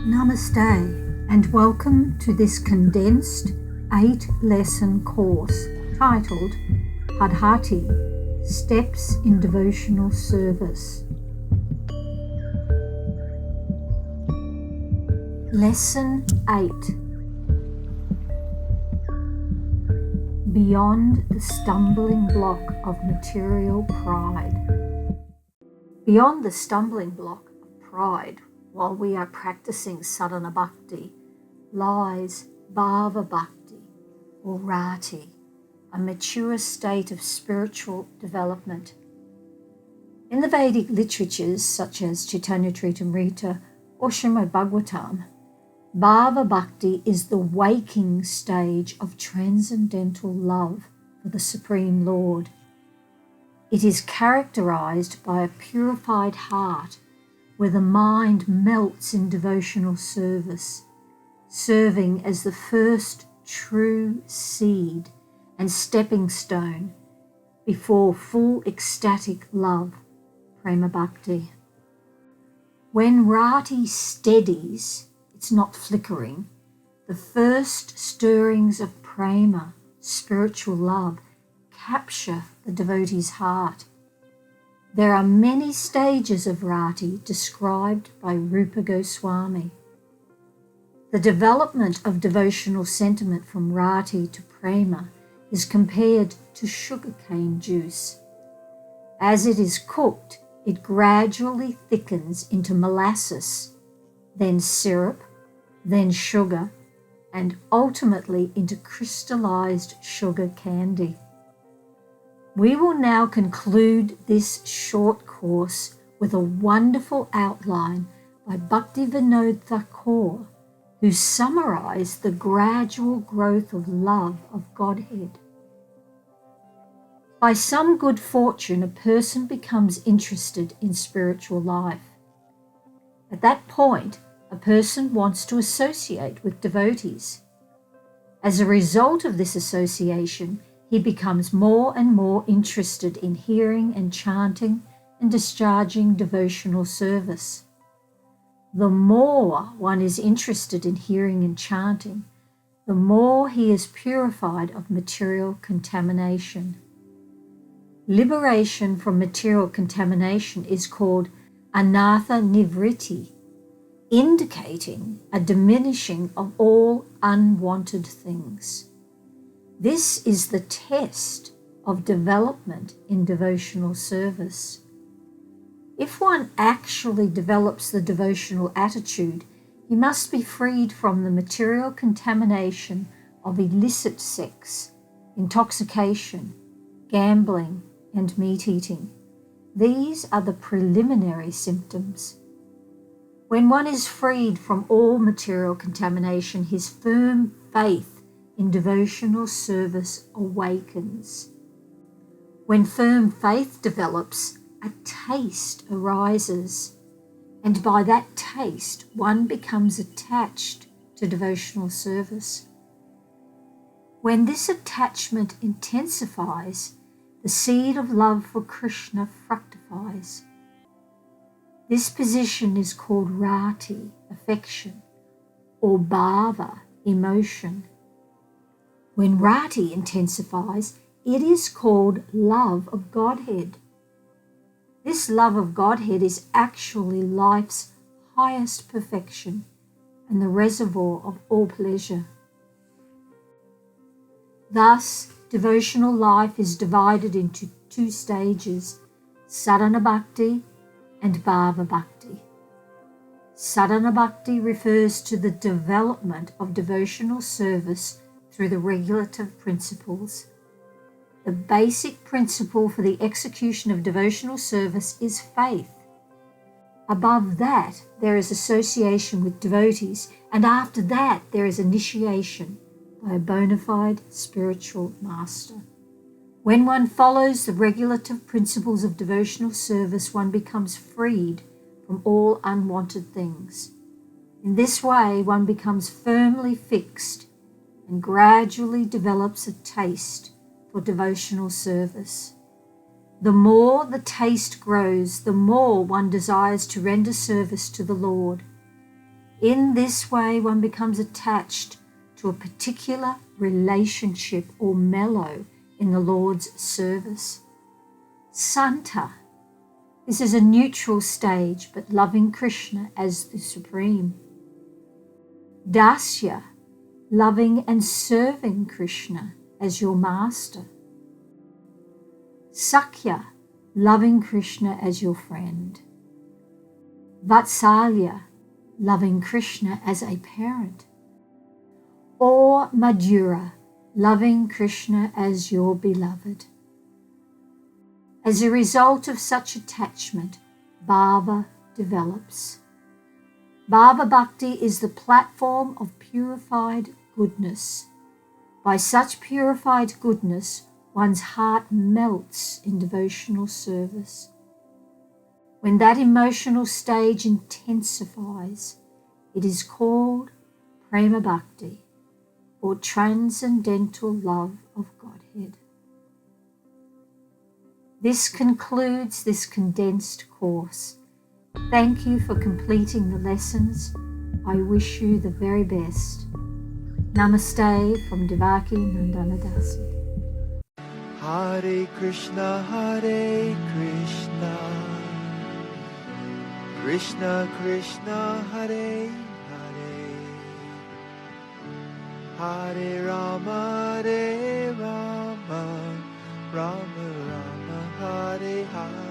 Namaste and welcome to this condensed 8-lesson course titled Padhati, Steps in Devotional Service. Lesson 8. Beyond the stumbling block of material pride. Beyond the stumbling block of pride, while we are practicing sadhana bhakti, lies bhava bhakti or rati, a mature state of spiritual development. In the Vedic literatures such as Chaitanya Charitamrita or Srimad Bhagavatam, bhava bhakti is the waking stage of transcendental love for the Supreme Lord. It is characterized by a purified heart where the mind melts in devotional service, serving as the first true seed and stepping stone before full ecstatic love, prema bhakti. When rati steadies, it's not flickering, the first stirrings of prema, spiritual love, capture the devotee's heart. There are many stages of rati described by Rupa Goswami. The development of devotional sentiment from rati to prema is compared to sugarcane juice. As it is cooked, it gradually thickens into molasses, then syrup, then sugar, and ultimately into crystallized sugar candy. We will now conclude this short course with a wonderful outline by Bhaktivinoda Thakur, who summarized the gradual growth of love of Godhead. By some good fortune, a person becomes interested in spiritual life. At that point, a person wants to associate with devotees. As a result of this association, he becomes more and more interested in hearing and chanting and discharging devotional service. The more one is interested in hearing and chanting, the more he is purified of material contamination. Liberation from material contamination is called anartha nivritti, indicating a diminishing of all unwanted things. This is the test of development in devotional service. If one actually develops the devotional attitude, he must be freed from the material contamination of illicit sex, intoxication, gambling, and meat eating. These are the preliminary symptoms. When one is freed from all material contamination, his firm faith in devotional service awakens. When firm faith develops, a taste arises, and by that taste, one becomes attached to devotional service. When this attachment intensifies, the seed of love for Krishna fructifies. This position is called rati, affection, or bhava, emotion. When rati intensifies, it is called love of Godhead. This love of Godhead is actually life's highest perfection and the reservoir of all pleasure. Thus, devotional life is divided into two stages, sadhana bhakti and bhava bhakti. Sadhana bhakti refers to the development of devotional service through the regulative principles. The basic principle for the execution of devotional service is faith. Above that, there is association with devotees, and after that, there is initiation by a bona fide spiritual master. When one follows the regulative principles of devotional service, one becomes freed from all unwanted things. In this way, one becomes firmly fixed and gradually develops a taste for devotional service. The more the taste grows, the more one desires to render service to the Lord. In this way, one becomes attached to a particular relationship or mellow in the Lord's service. Santa. This is a neutral stage, but loving Krishna as the supreme. Dasya, loving and serving Krishna as your master. Sakhya, loving Krishna as your friend. Vatsalya, loving Krishna as a parent. Or Madhura, loving Krishna as your beloved. As a result of such attachment, bhava develops. Bhava Bhakti is the platform of purified goodness. By such purified goodness, one's heart melts in devotional service. When that emotional stage intensifies, it is called Prema Bhakti, or transcendental love of Godhead. This concludes this condensed course. Thank you for completing the lessons. I wish you the very best. Namaste from Devaki Nandana Dasi. Hare Krishna, Krishna Krishna, Hare Hare, Hare Rama, Rama Rama, Hare Hare.